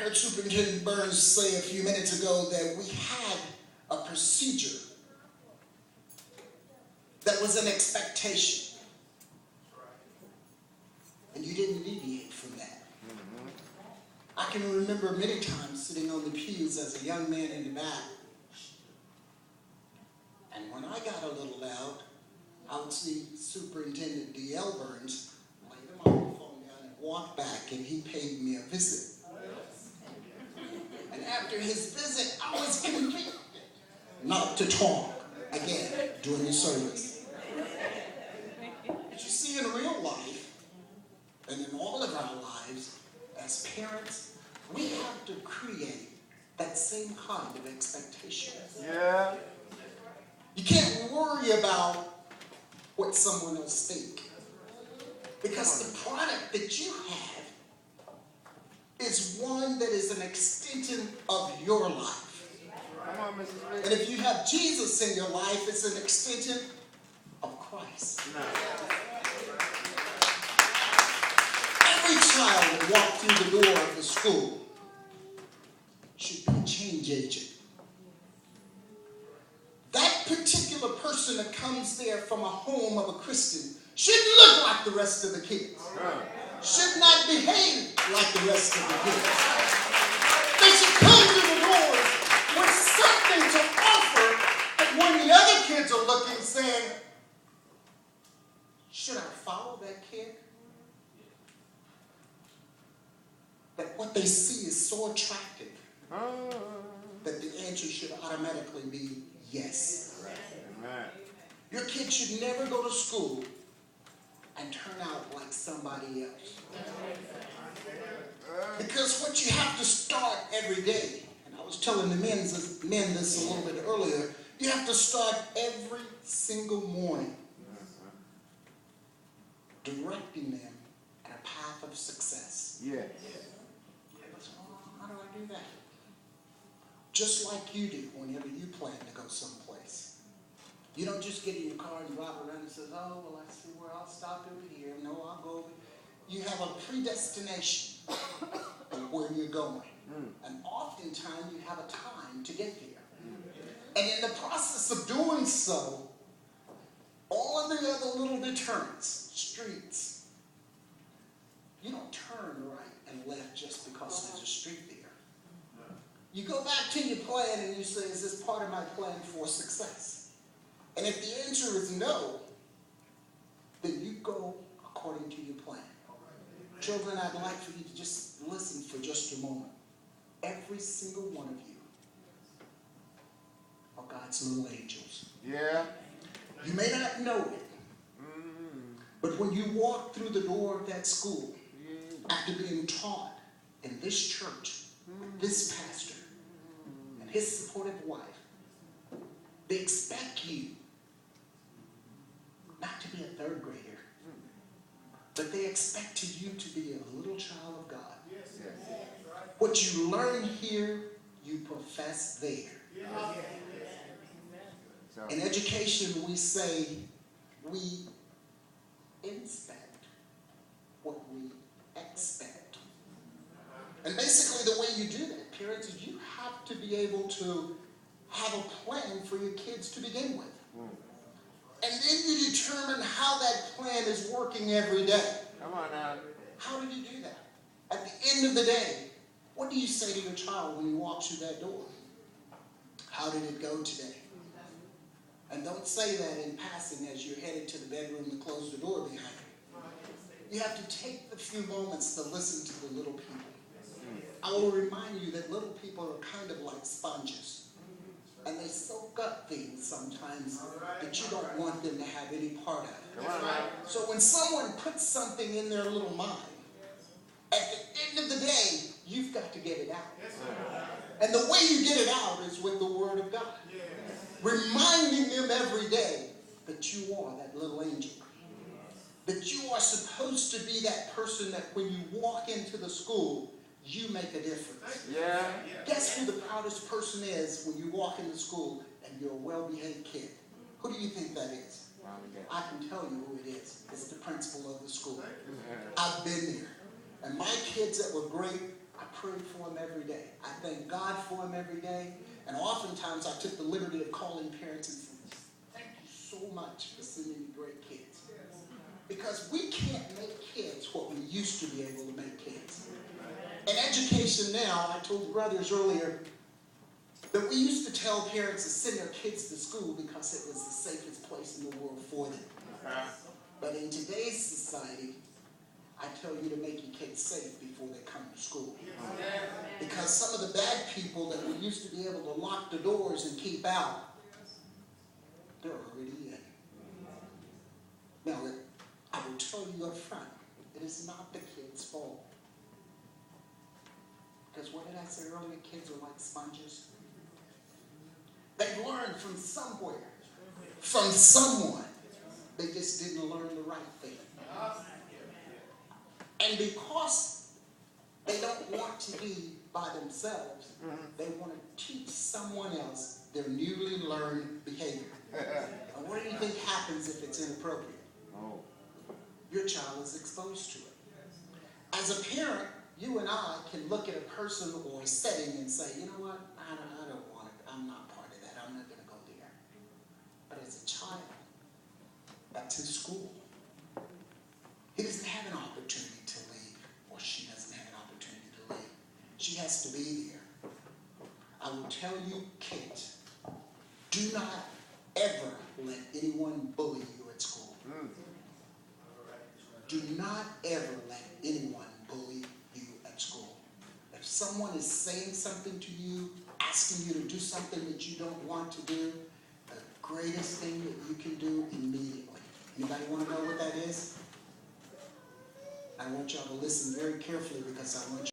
heard Superintendent Burns say a few minutes ago that we had a procedure that was an expectation. And you didn't deviate from that. I can remember many times sitting on the pews as a young man in the back. And when I got a little loud, I would see Superintendent C.Alberts lay the microphone down and walk back, and he paid me a visit. And after his visit, I was convicted not to talk again during the service. But you see, in real life, and in all of our lives, as parents, we have to create that same kind of expectation. Yeah. You can't worry about what someone else thinks. Because the product that you have is one that is an extension of your life. Come on, Mrs. Lee. And if you have Jesus in your life, it's an extension of Christ. No. Every child that walks through the door of the school should be a change agent. That particular person that comes there from a home of a Christian shouldn't look like the rest of the kids. Should not behave like the rest of the kids. They should come to the Lord with something to offer, and when the other kids are looking, saying, should I follow that kid? That what they see is so attractive that the answer should automatically be yes. Amen. Your kid should never go to school and turn out like somebody else. Because what you have to start every day, and I was telling the men this a little bit earlier, you have to start every single morning directing them in a path of success. Yes. How do I do that? Just like you do whenever you plan to go someplace. You don't just get in your car and drive around and say, oh, well, I see where I'll stop over here. No, I'll go over. You have a predestination of where you're going. And oftentimes you have a time to get there. And in the process of doing so, all of the other little deterrents, streets, you don't turn right and left just because there's a street there. You go back to your plan and you say, is this part of my plan for success? And if the answer is no, then you go according to your plan. Children, I'd like for you to just listen for just a moment. Every single one of you are God's little angels. Yeah. You may not know it, but when you walk through the door of that school, after being taught in this church, this pastor, and his supportive wife, they expect you not to be a third grader, but they expect you to be a little child of God. Yes. What you learn here, you profess there. In education, we say we inspect what we expect. And basically the way you do that, parents, is you have to be able to have a plan for your kids to begin with. And then you determine how that plan is working every day. Come on now. How do you do that? At the end of the day, what do you say to your child when you walk through that door? How did it go today? And don't say that in passing as you're headed to the bedroom to close the door behind you. You have to take the few moments to listen to the little people. I will remind you that little people are kind of like sponges. And they soak up things sometimes that you don't want them to have any part of. Come on now. So when someone puts something in their little mind, at the end of the day, you've got to get it out. And the way you get it out is with the Word of God. Reminding them every day that you are that little angel. That you are supposed to be that person that when you walk into the school, you make a difference. Yeah. Guess who the proudest person is when you walk into school and you're a well-behaved kid? Who do you think that is? I can tell you who it is. It's the principal of the school. I've been there. And my kids that were great, I pray for them every day. I thank God for them every day. And oftentimes I took the liberty of calling parents and saying, thank you so much for sending me great kids. Because we can't make kids what we used to be able to make kids. In education now, I told the brothers earlier that we used to tell parents to send their kids to school because it was the safest place in the world for them. But in today's society, I tell you to make your kids safe before they come to school. Because some of the bad people that we used to be able to lock the doors and keep out, they're already in. Now, I will tell you up front, it is not the kids' fault. Because what did I say earlier? Kids are like sponges. They've learned from somewhere, from someone. They just didn't learn the right thing. And because they don't want to be by themselves, they want to teach someone else their newly learned behavior. And what do you think happens if it's inappropriate? Oh. Your child is exposed to it. As a parent, you and I can look at a person or a setting and say, you know what, I don't want it. I'm not part of that. I'm not going to go there. But as a child, that's his school. He doesn't have an opportunity to leave, or she doesn't have an opportunity to leave. She has to be there. I will tell you, Kate, do not ever let anyone bully you at school. Do not ever let anyone bully you at school. If someone is saying something to you, asking you to do something that you don't want to do, the greatest thing that you can do immediately. Anybody want to know what that is? I want y'all to listen very carefully because I want you